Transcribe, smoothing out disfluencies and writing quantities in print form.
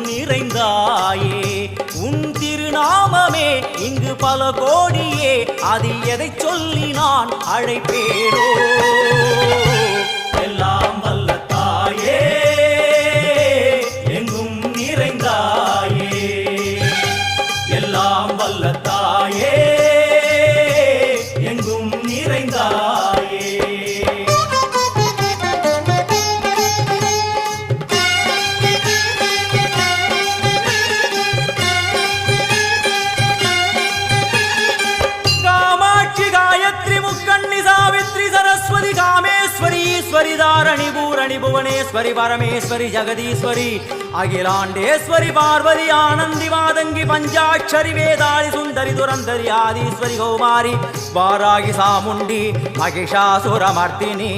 நிறைந்தாயே உன் திருநாமமே இங்கு பல கோடியே அதில் எதை சொல்லி நான் அழைப்பேனோ எல்லாம் வல்ல தாயே எங்கும் நிறைந்தாயே எல்லாம் வல்ல தாயே எங்கும் நிறைந்தாயே कामेश्वरी धारणी पूरणी भुवनेश्वरी परमेश्वरी जगदीश्वरी अखिलांडेश्वरी पार्वती आनंदी मादंगी पंचाक्षरी वेदाली सुंदरी दुरंदरी आदीश्वरी कौमारी वारागी सामुंडी महिषासुरमर्दिनी